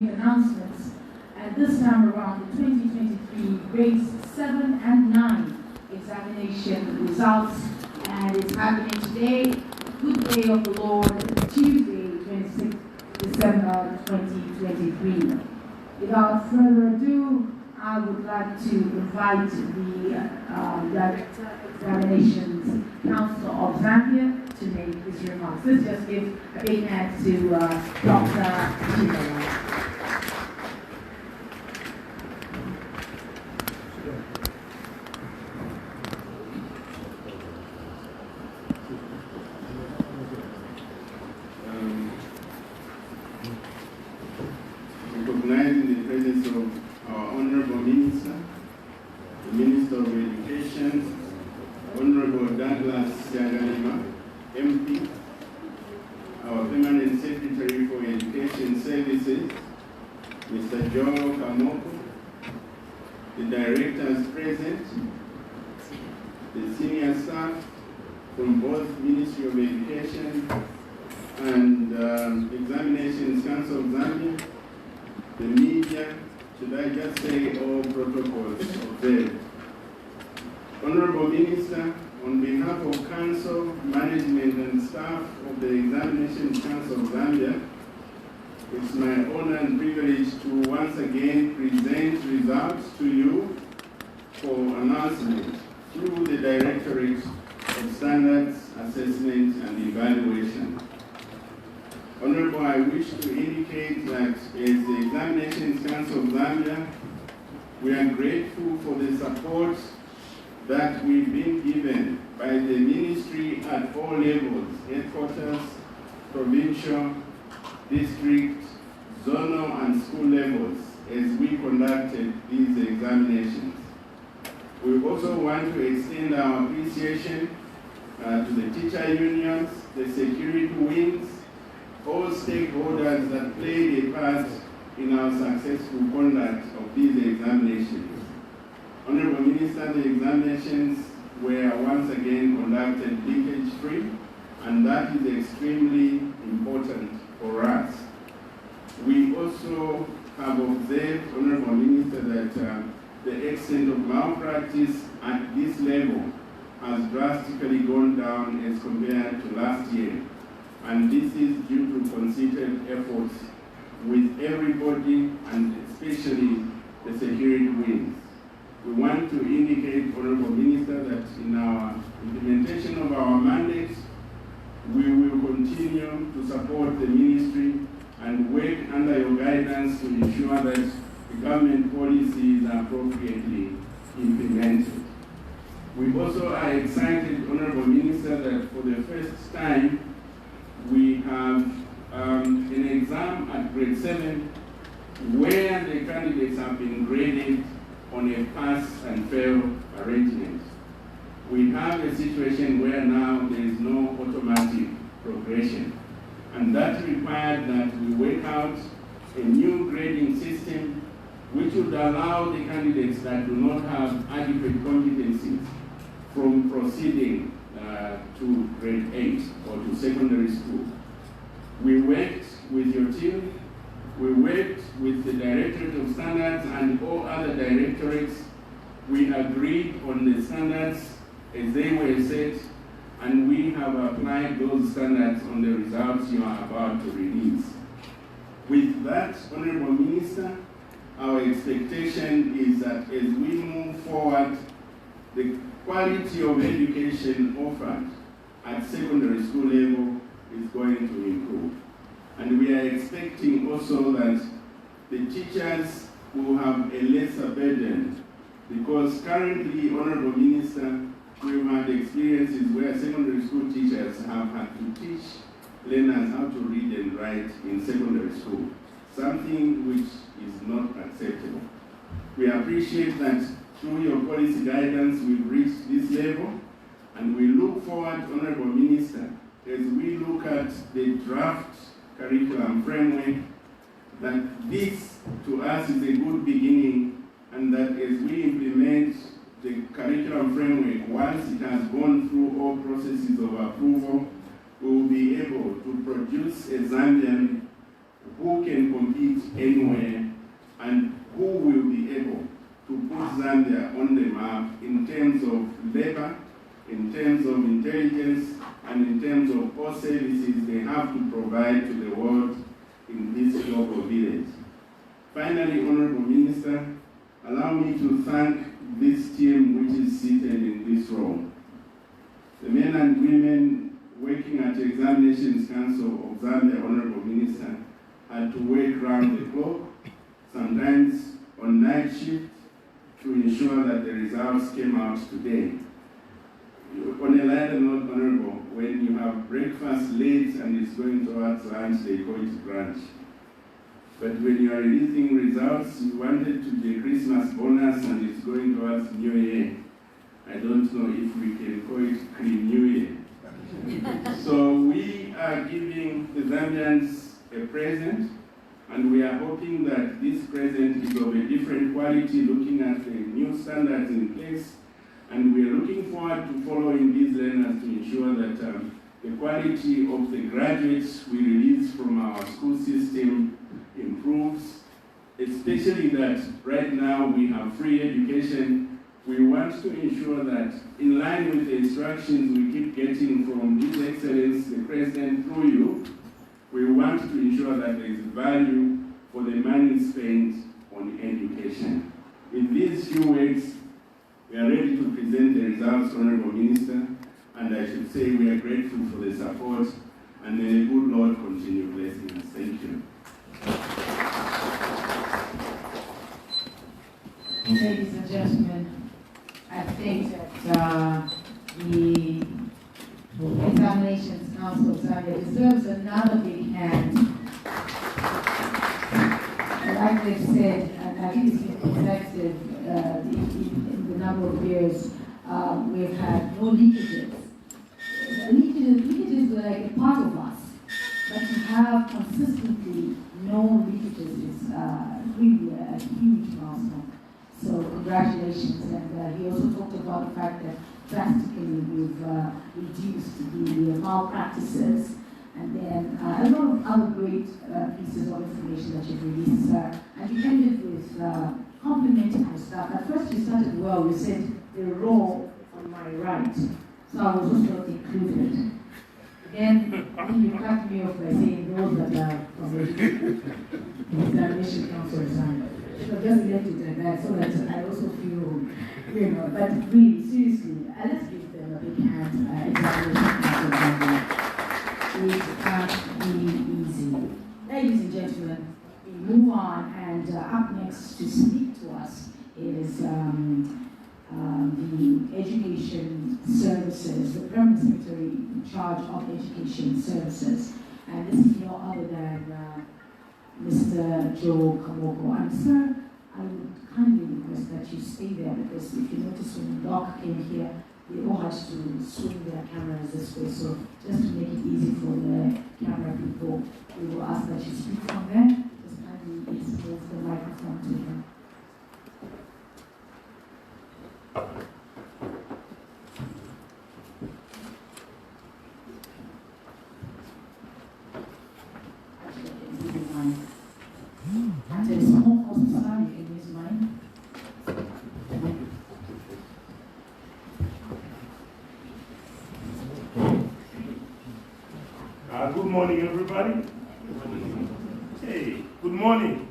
announcements, and this time around the 2023 grades 7 and 9 examination results, and it's happening today, good day of the Lord, Tuesday, 26th December 2023. Without further ado, I would like to invite the Director Examinations Council of Zambia to make his remarks. Let's just give a big hand to Dr. Chibala. Recognizing the presence of our Honorable Minister, the Minister of Education, Honorable Douglas Yagalima, MP, our Permanent Secretary for Education Services, Mr. Joe Kamoko, the directors present, the senior staff from both Ministry of Education and Examinations Council of Zambia, the media, should I just say all protocols observed. Honorable Minister, on behalf of Council, Management and staff of the Examinations Council of Zambia, it's my honor and privilege to once again present results to you for announcement through the Directorate of Standards, Assessment and Evaluation. Honorable, I wish to indicate that as the Examinations Council of Zambia, we are grateful for the support that we've been given by the ministry at all levels, headquarters, provincial, district, zonal and school levels as we conducted these examinations. We also want to extend our appreciation to the teacher unions, the security wings, all stakeholders that played a part in our successful conduct of these examinations. Honorable Minister, the examinations were once again conducted leakage-free, and that is extremely important for us. We also have observed, Honorable Minister, that the extent of malpractice at this level has drastically gone down as compared to last year. And this is due to concerted efforts with everybody and especially the security wings. We want to indicate, Honorable Minister, that in our implementation of our mandates, we will continue to support the ministry and work under your guidance to ensure that the government policies are appropriately implemented. We also are excited, Honorable Minister, that for the first time, we have an exam at grade 7 where the candidates have been graded on a pass and fail arrangement. We have a situation where now there is no automatic progression, and that required that we work out a new grading system which would allow the candidates that do not have adequate competencies from proceeding to grade 8 or to secondary school. We worked with your team, we worked with the Directorate of Standards and all other directorates. We agreed on the standards as they were set, and we have applied those standards on the results you are about to release. With that, Honorable Minister, our expectation is that as we move forward, the quality of education offered at secondary school level is going to improve. And we are expecting also that the teachers will have a lesser burden, because currently, Honorable Minister, we've had experiences where secondary school teachers have had to teach learners how to read and write in secondary school, something which is not acceptable. We appreciate that through your policy guidance, we've reached this level, and we look forward, Honorable Minister, as we look at the draft curriculum framework, that this to us is a good beginning, and that as we implement the curriculum framework, once it has gone through all processes of approval, we will be able to produce a Zambian who can compete anywhere and who will be able to put Zambia on the map in terms of labor, in terms of intelligence, and in terms of all services they have to provide to the world in this global village. Finally, Honorable Minister, allow me to thank this team which is seated in this room. The men and women working at the Examinations Council of Zambia, Honorable Minister, had to work round the clock, sometimes on night shift, to ensure that the results came out today. On a lighter note, Honorable, when you have breakfast late and it's going towards lunch, they call it brunch. But when you are releasing results, you wanted to be a Christmas bonus and it's going towards New Year. I don't know if we can call it New Year. So we are giving the Zambians a present, and we are hoping that this present is of a different quality, looking at the new standards in place, and we are looking forward to following these learners to ensure that the quality of the graduates we release from our school system improves, especially that right now we have free education. We want to ensure that in line with the instructions we keep getting from His Excellency, the President, through you, we want to ensure that there is value for the money spent on education. In these few words, we are ready to present the results, Honorable Minister, and I should say we are grateful for the support, and may the good Lord continue blessing us. Thank you. Ladies and gentlemen, I think that the Examinations Council of Zambia deserves another big hand. Like they've said, and I think it's been effective in the number of years, we've had no leakages. Leakages are like a part of us, but to have consistently no leakages is really a huge milestone. So congratulations, and he also talked about the fact that drastically we've reduced the malpractices, and then a lot of other great pieces of information that you've released, and you ended with complimenting your staff. At first you started well, you said the row on my right, so I was also not included. Then you cut me off by saying those that are from the Examination Council of Zambia. So just let it like that, so that I also feel, but really, seriously, let's give them a big hand. Examination Council of Zambia. It can't be easy. Ladies and gentlemen, we move on, and up next to speak to us is the Education Services, the Permanent Secretary in charge of Education Services. And this is no other than Mr. Joe Kamoko. And sir, I would kindly request that you stay there, because if you notice when Doc came here, they all had to swing their cameras this way. So just to make it easy for the camera people, we will ask that you speak from there. Just kindly move the microphone to him. Good morning, everybody. Hey, good morning.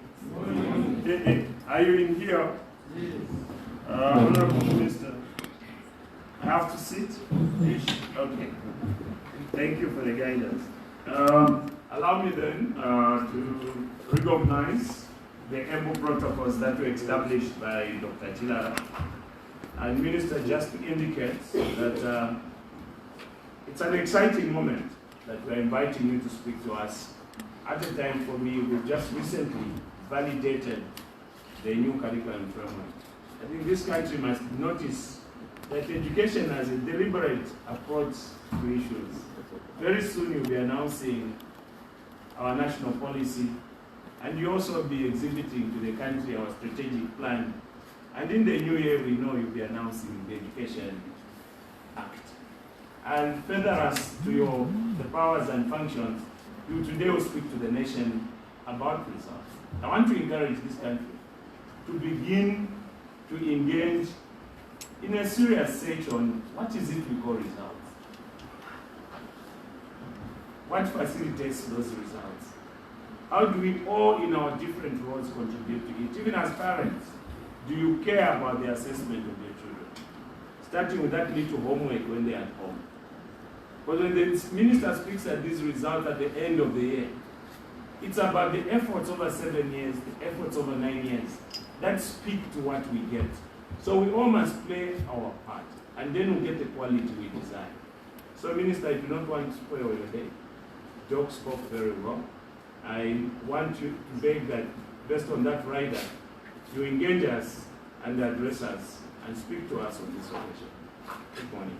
Hey, are you in here? Honorable Minister, I have to sit? Okay. Thank you for the guidance. Allow me then to recognize the EMBO protocols that were established by Dr. Chilara. And Minister, just to indicate that it's an exciting moment that we're inviting you to speak to us. At the time, for me, we've just recently validated the new curriculum framework. I think this country must notice that education has a deliberate approach to issues. Very soon you'll be announcing our national policy, and you'll also be exhibiting to the country our strategic plan. And in the new year, we know you'll be announcing the Education Act. And further as to the powers and functions, you today will speak to the nation about results. I want to encourage this country to begin to engage in a serious search on what is it we call results. What facilitates those results? How do we all in our different roles contribute to it? Even as parents, do you care about the assessment of your children? Starting with that little homework when they're at home. But when the minister speaks at these results at the end of the year, it's about the efforts over 7 years, the efforts over 9 years that speak to what we get. So we all must play our part, and then we'll get the quality we desire. So, Minister, I do not want to spoil your day. Doc spoke very well. I want you to beg that, based on that rider, you engage us and address us and speak to us on this occasion. Good morning.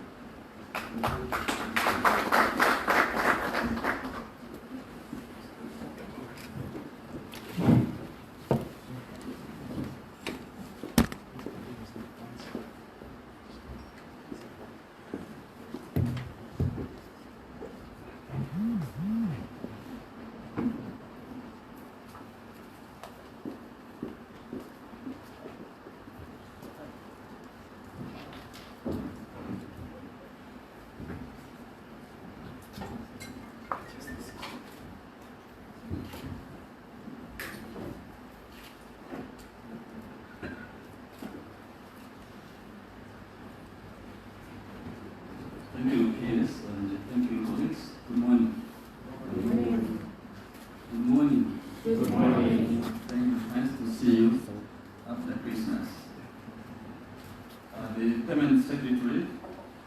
Thank you, Keyes, and thank you, colleagues. Good morning. Good morning. Good morning. Good morning. Thank you. Nice to see you after Christmas. The Permanent Secretary,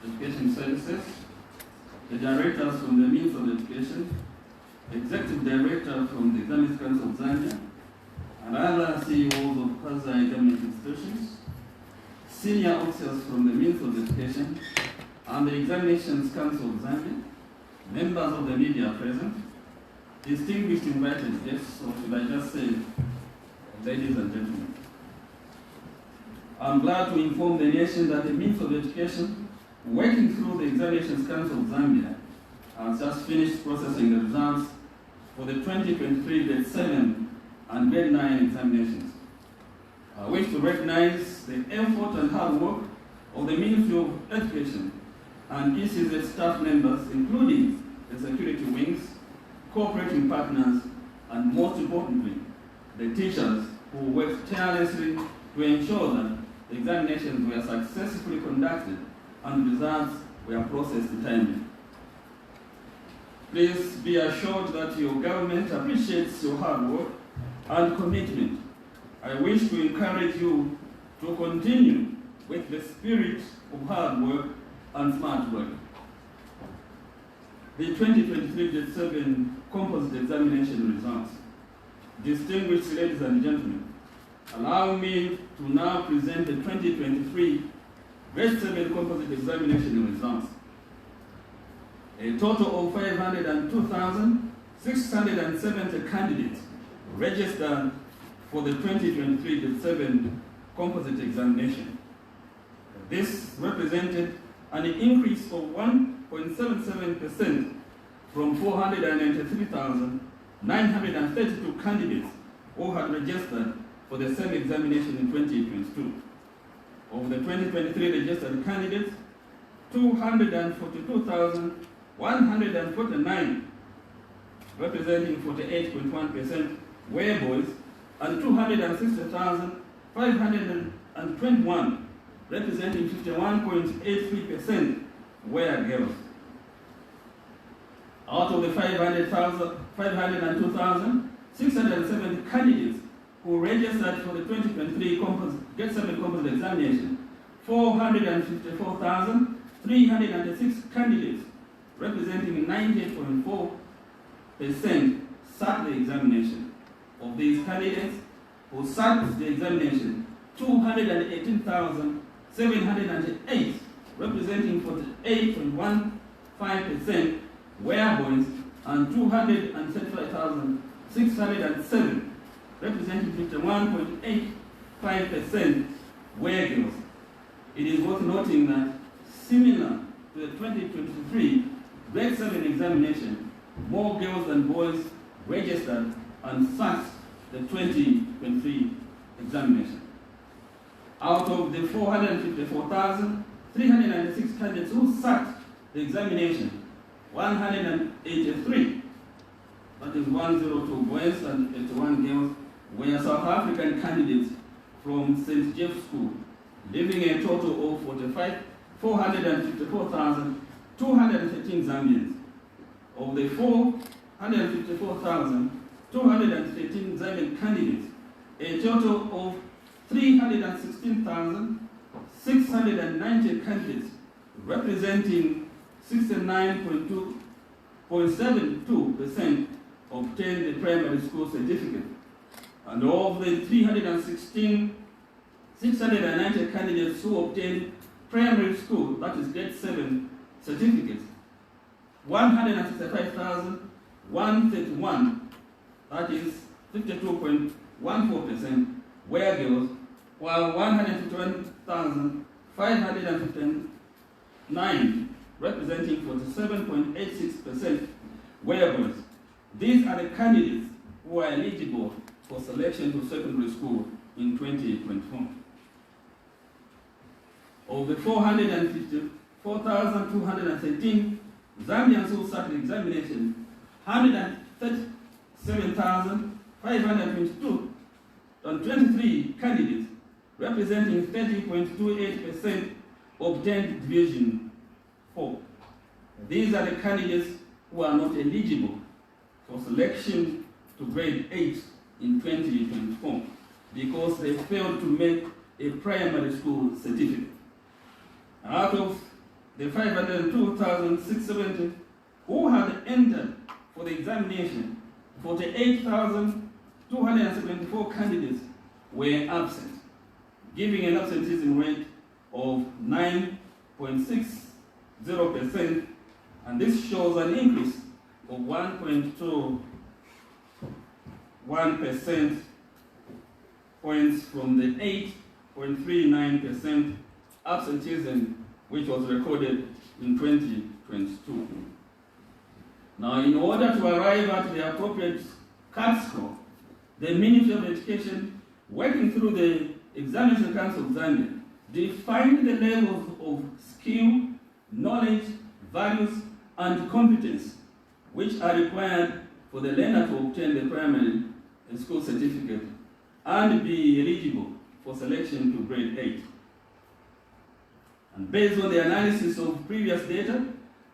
Education Services, the directors from the Ministry of Education, Executive Director from the Examination Council of Zambia, and other CEOs of quasi-government institutions, senior officers from the Ministry of Education, and the Examinations Council of Zambia, members of the media present, distinguished invited guests, or should I just say, ladies and gentlemen. I'm glad to inform the nation that the Ministry of Education, working through the Examinations Council of Zambia, has just finished processing the results for the 2023 Grade 7 and Grade 9 examinations. I wish to recognize the effort and hard work of the Ministry of Education and ECZ staff members, including the security wings, cooperating partners, and most importantly, the teachers who worked tirelessly to ensure that the examinations were successfully conducted and results were processed timely. Please be assured that your government appreciates your hard work and commitment. I wish to encourage you to continue with the spirit of hard work and smart work. The 2023 Grade 7 composite examination results. Distinguished ladies and gentlemen, allow me to now present the 2023 Grade 7 composite examination results. A total of 502,670 candidates registered for the 2023 Grade 7 composite examination. This represented an increase of 1.77% from 493,932 candidates who had registered for the same examination in 2022. Of the 2023 registered candidates, 242,149, representing 48.1%, were boys, and 260,521, representing 51.83%, were girls. Out of the 502,670 candidates who registered for the 2023 Grade 7 composite examination, 454,306 candidates, representing 98.4%, sat the examination. Of these candidates who sat the examination, 218,708, representing 48.15%, were boys, and 235,607, representing 51.85%, were girls. It is worth noting that, similar to the 2023 Grade 7 examination, more girls than boys registered and sat the 2023 examination. Out of the 454,396 candidates who sat the examination, 183, that is 102 boys and 81 girls, were South African candidates from St. James School, leaving a total of 454,213 Zambians. Of the 454,213 Zambian candidates, a total of 316,690 candidates, representing 69.72% obtained the primary school certificate. And of the 316,690 candidates who obtained primary school, that is grade 7 certificates, 165,131, that is 52.14%, were girls, while 151,559, representing 47.86%, were boys. These are the candidates who are eligible for selection to secondary school in 2024. Of the 454,213 Zambians who sat the examination, 137,522 and 23 candidates, representing 30.28%, obtained Division 4. These are the candidates who are not eligible for selection to grade 8 in 2024 because they failed to make a primary school certificate. Out of the 502,670 who had entered for the examination, 48,274 candidates were absent, giving an absenteeism rate of 9.60%, and this shows an increase of 1.21% points from the 8.39% absenteeism which was recorded in 2022. Now, in order to arrive at the appropriate CAT score, the Ministry of Education, working through the Examination Council of Zambia, defined the levels of skill, knowledge, values, and competence which are required for the learner to obtain the primary school certificate and be eligible for selection to grade 8. And based on the analysis of previous data,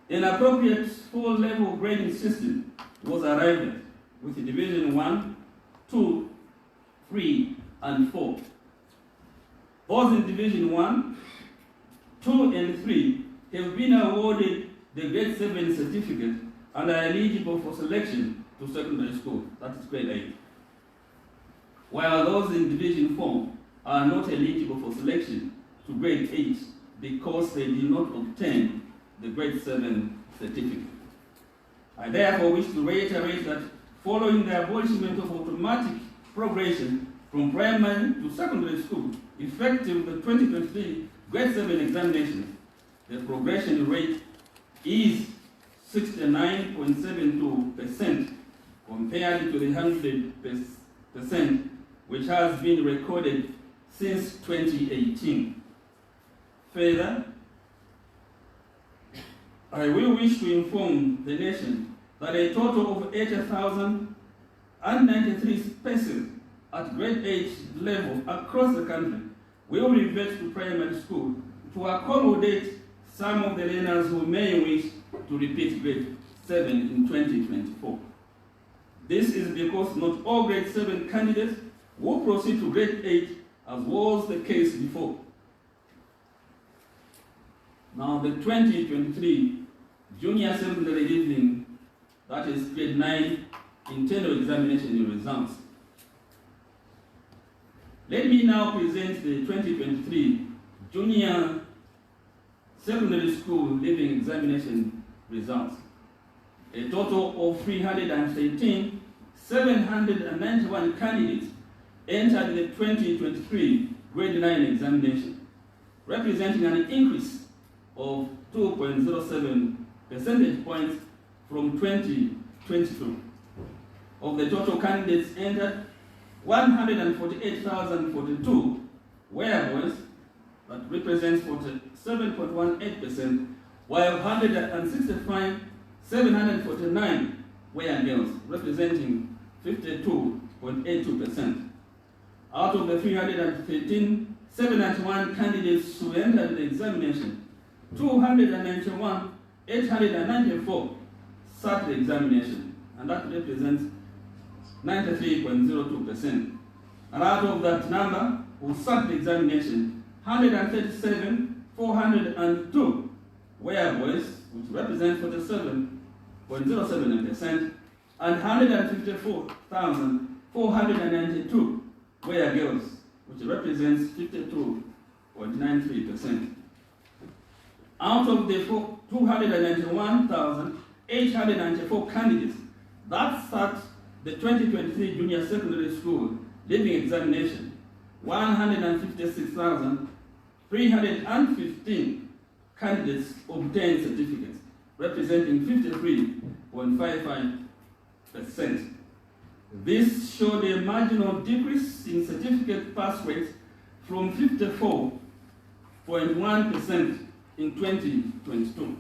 an appropriate 4-level grading system was arrived at with Division 1, 2, 3, and 4. Those in Division 1, 2, and 3 have been awarded the grade 7 certificate and are eligible for selection to secondary school, that is grade 8. While those in Division 4 are not eligible for selection to grade 8 because they did not obtain the grade 7 certificate. I therefore wish to reiterate that following the abolishment of automatic progression from primary to secondary school, effective the 2023 grade 7 examination, the progression rate is 69.72% compared to the 100% which has been recorded since 2018. Further, I will wish to inform the nation that a total of 80,093 spaces at grade 8 level across the country will revert to primary school to accommodate some of the learners who may wish to repeat grade 7 in 2024. This is because not all grade 7 candidates will proceed to grade 8 as was the case before. Now the 2023 Junior Secondary Evening, that is grade 9 internal examination results. Let me now present the 2023 Junior Secondary School Leaving Examination results. A total of 313,791 candidates entered the 2023 grade 9 examination, representing an increase of 2.07 percentage points from 2022. of the total candidates entered, 148,042 were boys, that represents 47.18%, while 165,749 were girls, representing 52.82%. Out of the 313,791 candidates who entered the examination, 291,894 sat the examination, and that represents 93.02%. And out of that number who sat the examination, 137,402 were boys, which represent 47.07%, and 154,492 were girls, which represents 52.93%. Out of the 291,894 candidates that sat the 2023 Junior Secondary School Leaving Examination, 156,315 candidates obtained certificates, representing 53.55%. This showed a marginal decrease in certificate pass rates from 54.1% in 2022.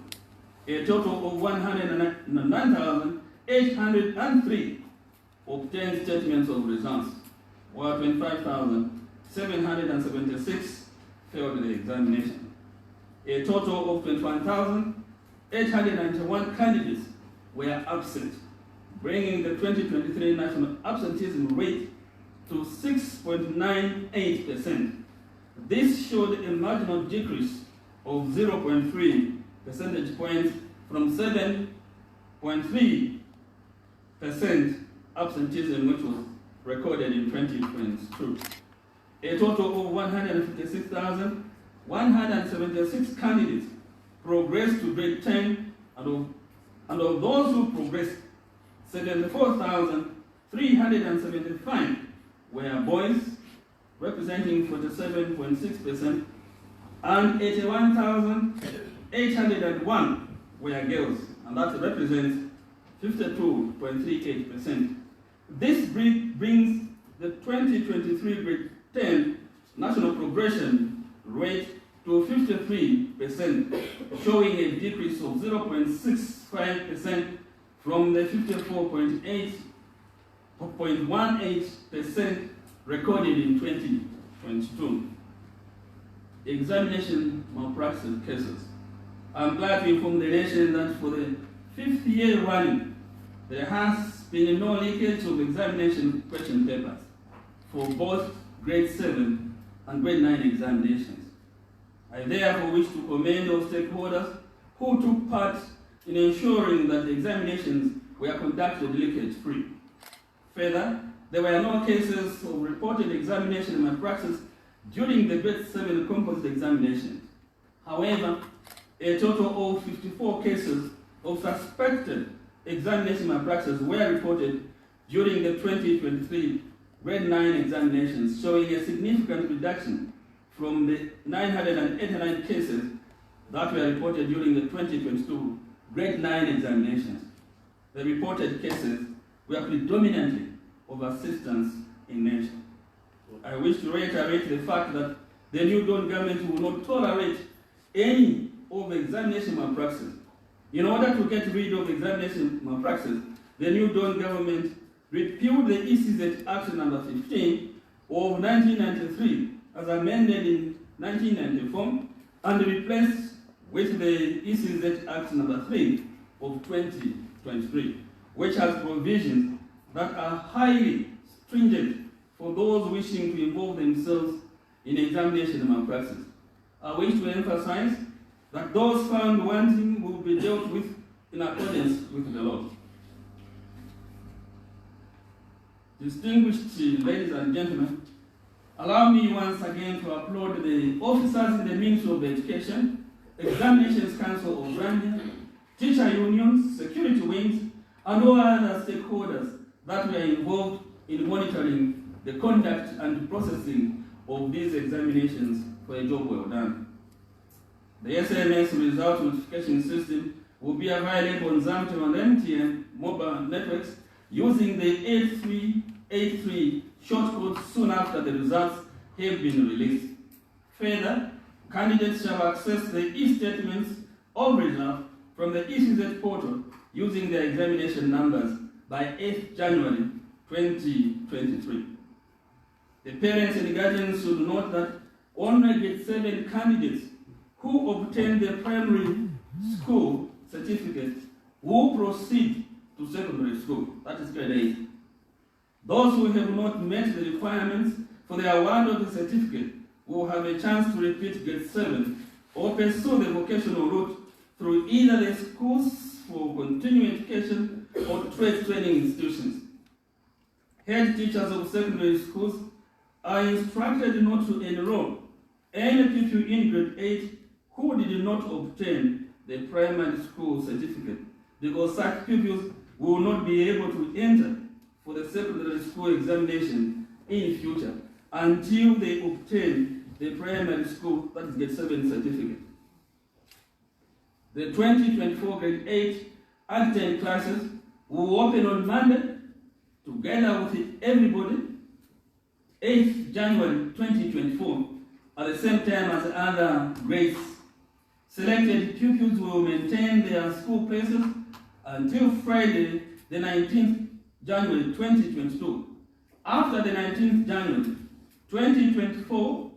A total of 109,803 obtained statements of results, while 25,776 failed the examination. A total of 21,891 candidates were absent, bringing the 2023 national absenteeism rate to 6.98%. This showed a marginal decrease of 0.3 percentage points from 7.3% absenteeism, which was recorded in 2022. A total of 156,176 candidates progressed to grade 10, and of those who progressed, 74,375 were boys, representing 47.6%, and 81,801 were girls, and that represents 52.38%. This brings the 2023 grade 10 national progression rate to 53%, showing a decrease of 0.65% from the 54.18% recorded in 2022. Examination malpractice cases. I'm glad to inform the nation that for the 5th year running, there has been no leakage of examination question papers for both grade 7 and grade 9 examinations. I therefore wish to commend those stakeholders who took part in ensuring that the examinations were conducted leakage-free. Further, there were no cases of reported examination malpractice during the grade 7 composite examinations. However, a total of 54 cases of suspected examination malpractice were reported during the 2023 grade 9 examinations, showing a significant reduction from the 989 cases that were reported during the 2022 grade 9 examinations. The reported cases were predominantly of assistance in nature. I wish to reiterate the fact that the New Dawn government will not tolerate any of the examination malpractice. In order to get rid of examination malpractice, the New Dawn government repealed the ECZ Act number 15 of 1993 as amended in 1994 and replaced with the ECZ Act number 3 of 2023, which has provisions that are highly stringent for those wishing to involve themselves in examination malpractice. I wish to emphasize that those found wanting will be dealt with in accordance with the law. Distinguished ladies and gentlemen, allow me once again to applaud the officers in the Ministry of Education, Examinations Council of Zambia, teacher unions, security wings, and all other stakeholders that were involved in monitoring the conduct and processing of these examinations for a job well done. The SMS result notification system will be available on Zamtel and MTN mobile networks using the 8383 shortcode soon after the results have been released. Further, candidates shall access the e-statements of results from the ECZ portal using their examination numbers by 8th January 2023. The parents and guardians should note that only grade 7 candidates who obtain their primary school certificate will proceed to secondary school, that is grade 8. Those who have not met the requirements for the award of the certificate will have a chance to repeat grade 7 or pursue the vocational route through either the schools for continuing education or trade training institutions. Head teachers of secondary schools are instructed not to enroll any pupil in grade 8 who did not obtain the primary school certificate, because such pupils will not be able to enter for the secondary school examination in future until they obtain the primary school, that is grade 7 certificate. The 2024 grade 8 Academic classes will open on Monday together with everybody, 8th January 2024, at the same time as other grades. Selected pupils will maintain their school places until Friday, the 19th January 2022. After the 19th January 2024,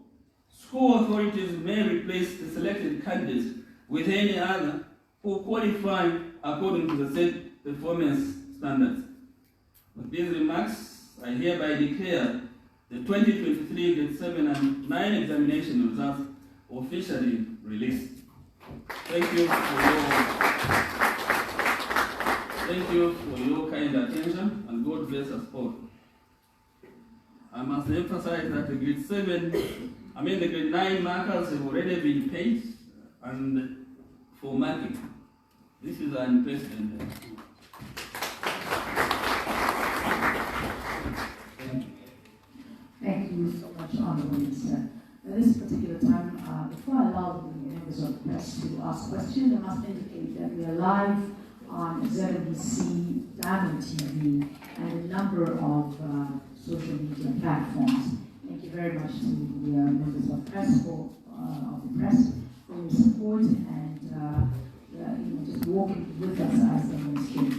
school authorities may replace the selected candidates with any other who qualify according to the set performance standards. With these remarks, I hereby declare the 2023 grade 7 and 9 examination results officially released. Thank you for your kind attention, and God bless us all. I must emphasize that the grade 9 markers have already been paid and for marking. This is unprecedented. Thank you so much, Honorable Minister. At this particular time, before I allow the members of the press to ask questions, I must indicate that we are live on ZNBC, Diamond TV, and a number of social media platforms. Thank you very much to the members of the press for your support and just walking with us as they demonstrate.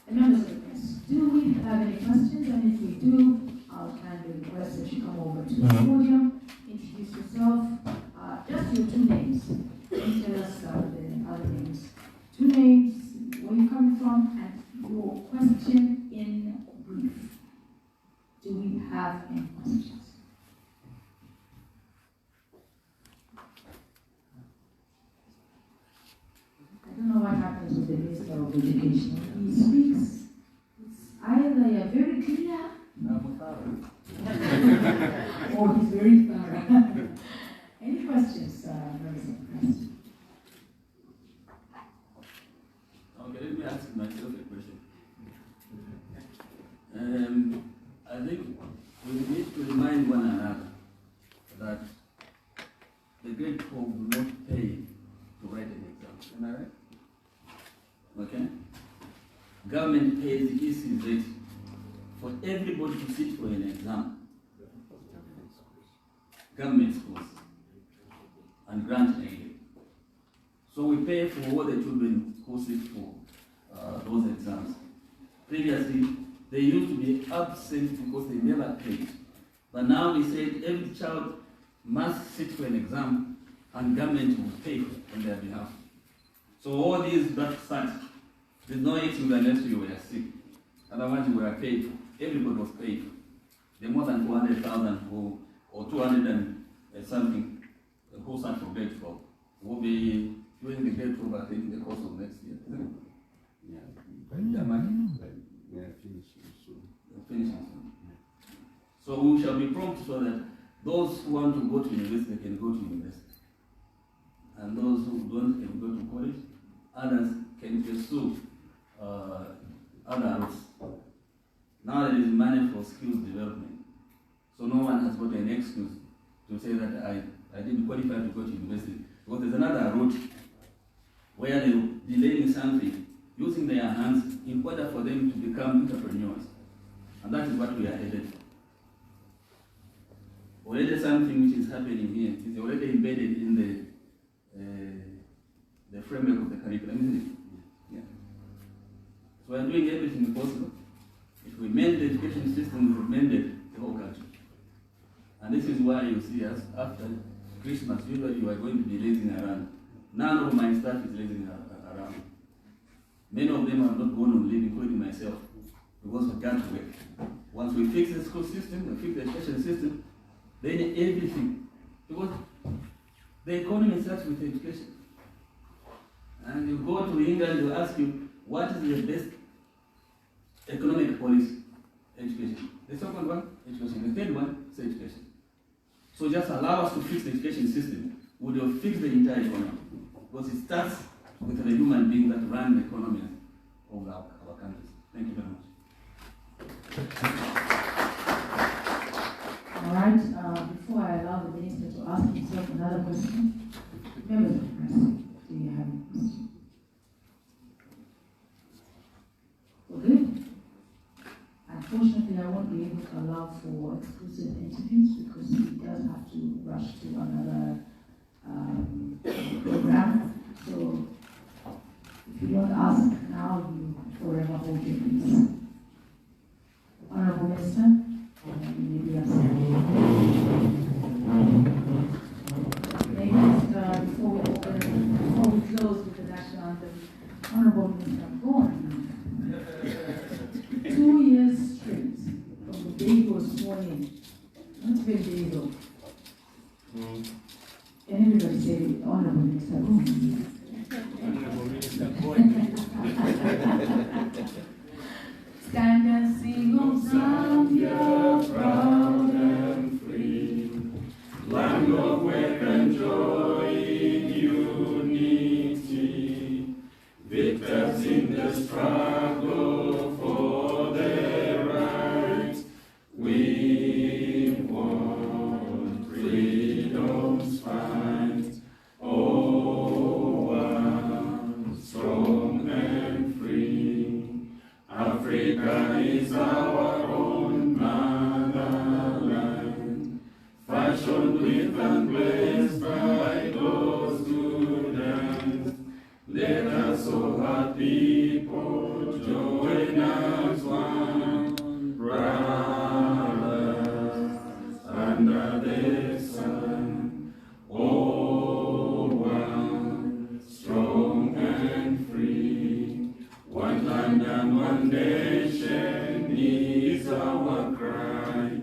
The members of the press, do we have any questions? And if we do, I'll kindly request that you come over to the podium, introduce yourself, just your 2 names. Don't tell us the other names. 2 names, where you're coming from, and your question in brief. Do we have any questions? I don't know what happens with the Minister of Education. He speaks, it's either you're very clear or he's very thorough. Any questions, members of the press? Okay, let me ask myself a question. I think we need to remind one another that the grade 12 will not pay to write an exam. Am I right? Okay? Government pays ECZ for everybody to sit for an exam. Government schools and grant aid. So we pay for all the children who sit for those exams. Previously, they used to be absent because they never paid. But now we said every child must sit for an exam and government will pay on their behalf. So all these that start, there's no excuse unless you were sick. Otherwise you were paid. Everybody was paid. The more than 200,000 or 200 and something who sat for grade 12 will be doing the grade 12, I think, in the course of next year. Yeah. Finishing soon. So we shall be prompt so that those who want to go to university can go to university. And those who don't can go to college. Others can pursue other routes. Now there is money for skills development. So no one has got an excuse to say that I didn't qualify to go to university. Because there's another route where they're delaying something, using their hands in order for them to become entrepreneurs. And that is what we are headed for. Already something which is happening here is already embedded in the framework of the curriculum, isn't it? Yeah. So we are doing everything possible. If we mend the education system, we mended the whole country. And this is why you see us after Christmas, usually you are going to be raising around. None of my staff is raising around. Many of them are not going on leave, including myself, because we can't work. Once we fix the school system, we fix the education system, then everything. Because the economy starts with education. And you go to England, they ask you, what is the best economic policy? Education. The second one, education. The third one is education. So just allow us to fix the education system, we will fix the entire economy. Because it starts with the human beings that run the economy of our countries. Thank you very much. All right, before I allow the minister to ask himself another question, members of the press, do you have any questions? Okay. Unfortunately, I won't be able to allow for exclusive interviews because he does have to rush to another program. So, if you don't ask now, you forever hold your peace. Honorable Minister, before we close with the national anthem, Honorable Minister, go on. 2 years straight from the day he was sworn in, not even days ago. And everybody say, Honorable Minister, go on. Honorable Minister, go on. Stand and sing, O Zambia, proud and free, land of work and joy in unity, victors in the struggle for their rights. We want freedom's fight. Oh, one strong and free. Africa is our own motherland, fashioned with and blessed by those who dance. Let us, all our people, join as one, brothers under the sun. Oh, one strong and free. One land and one nation is our cry.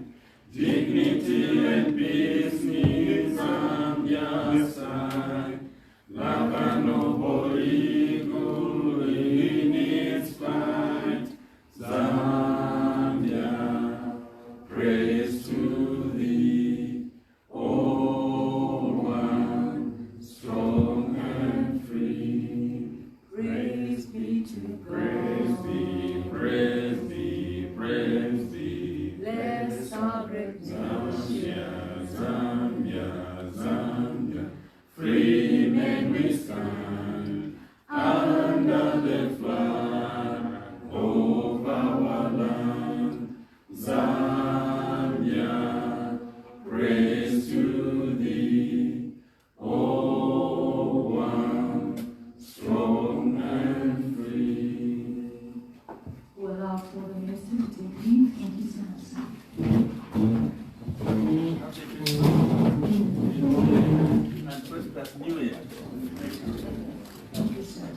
Dignity and peace is Zambia's side. Like a noble eagle in its flight. Zambia, praise to thee. Oh, one strong and free. Praise be to God. Praise thee, praise thee, praise thee. Bless our great Zambia, Zambia, Zambia. Free men we stand under the flag of our land. Zambia, praise to thee. Oh, one strong and free. We'll allow for the minister to take leave. Thank you so much, sir. And first, that's New Year. Thank you, sir.